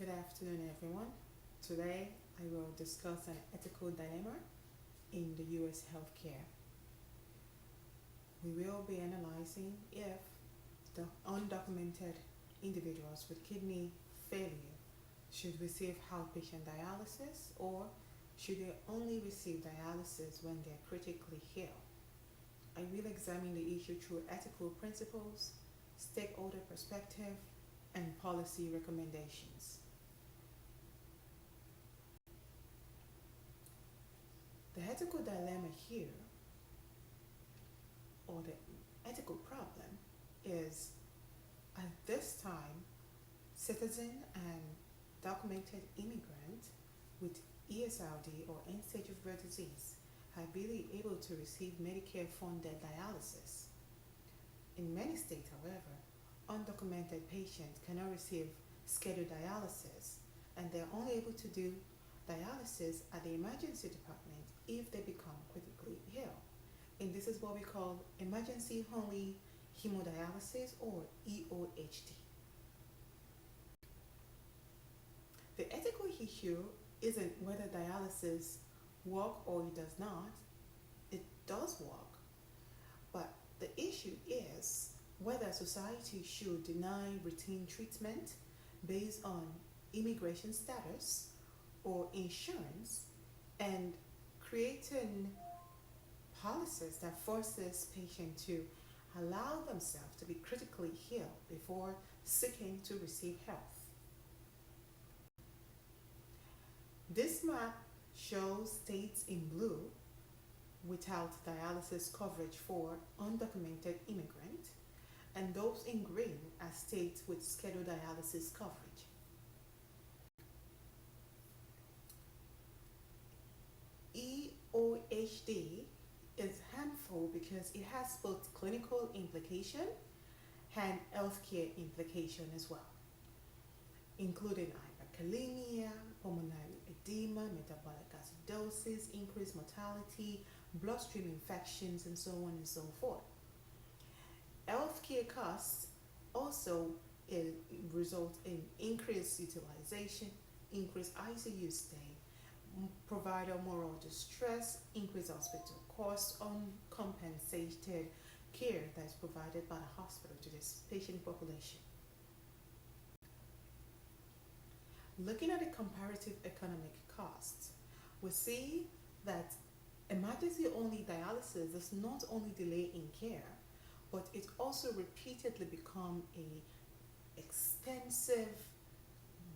Good afternoon, everyone. Today I will discuss an ethical dilemma in the US healthcare. We will be analyzing if the undocumented individuals with kidney failure should receive outpatient dialysis or should they only receive dialysis when they're critically ill. I will examine the issue through ethical principles, stakeholder perspective, and policy recommendations. The ethical dilemma here, or the ethical problem, is at this time, citizen and documented immigrant with ESRD or end stage of rare disease are barely able to receive Medicare funded dialysis. In many states, however, undocumented patients cannot receive scheduled dialysis and they're only able to do dialysis at the emergency department if they become critically ill. And this is what we call emergency only hemodialysis or EOHD. The ethical issue isn't whether dialysis works or it does not. It does work. But the issue is whether society should deny routine treatment based on immigration status or insurance and creating policies that forces patients to allow themselves to be critically ill before seeking to receive help. This map shows states in blue without dialysis coverage for undocumented immigrants, and those in green are states with scheduled dialysis coverage. EOHD is harmful because it has both clinical implication and healthcare implication as well, including hyperkalemia, pulmonary edema, metabolic acidosis, increased mortality, bloodstream infections, and so on and so forth. Healthcare costs also result in increased utilization, increased ICU stay, provider moral distress, increased hospital costs, uncompensated care that is provided by the hospital to this patient population. Looking at the comparative economic costs, we see that emergency-only dialysis does not only delay in care, but it also repeatedly become a expensive,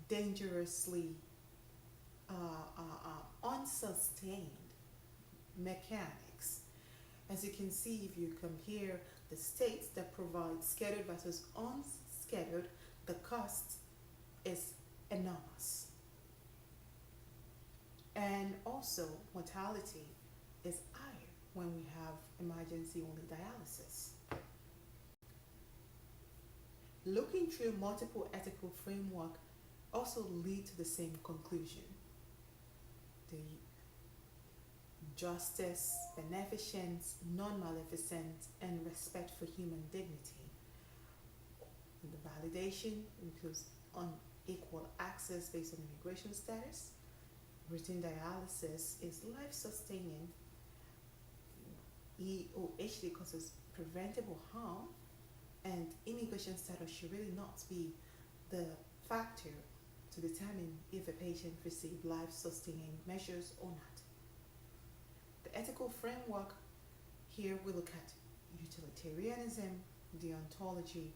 dangerously unsustained mechanics. As you can see, if you compare the states that provide scheduled versus unscheduled, the cost is enormous. And also, mortality is higher when we have emergency-only dialysis. Looking through multiple ethical framework also lead to the same conclusion. The justice, beneficence, non-maleficence, and respect for human dignity. And the validation includes unequal access based on immigration status. Routine dialysis is life-sustaining. EOHD causes preventable harm, and immigration status should really not be the factor to determine if a patient receives life-sustaining measures or not. The ethical framework here we look at utilitarianism, deontology,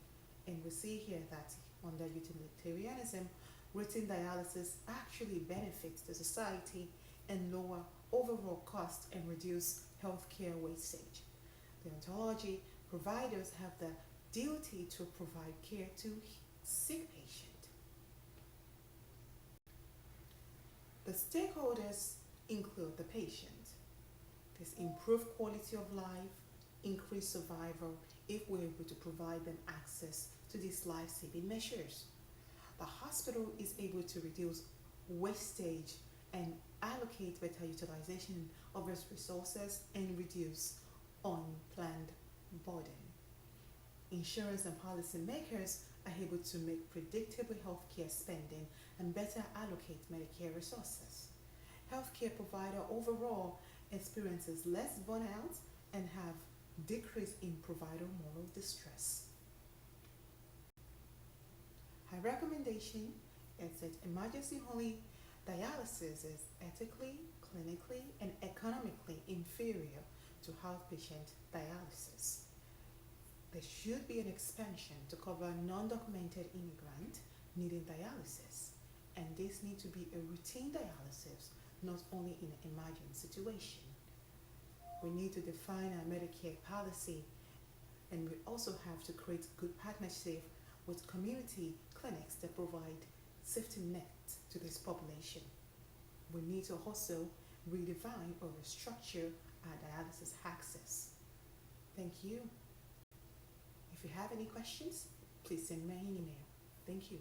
and we see here that under utilitarianism, routine dialysis actually benefits the society and lower overall cost and reduce healthcare wastage. Deontology, providers have the duty to provide care to sick patient. The stakeholders include the patient. There's improved quality of life, increased survival if we're able to provide them access to these life-saving measures. The hospital is able to reduce wastage and allocate better utilization of its resources and reduce unplanned burden. Insurance and policymakers are able to make predictable healthcare spending and better allocate Medicare resources. Healthcare provider overall experiences less burnout and have decrease in provider moral distress. Her recommendation is that emergency-only dialysis is ethically, clinically, and economically inferior to outpatient dialysis. There should be an expansion to cover non-documented immigrants needing dialysis, and this needs to be a routine dialysis, not only in an emergent situation. We need to define our Medicare policy, and we also have to create good partnership with community clinics that provide safety nets to this population. We need to also redefine or restructure our dialysis access. Thank you. If you have any questions, please send me an email. Thank you.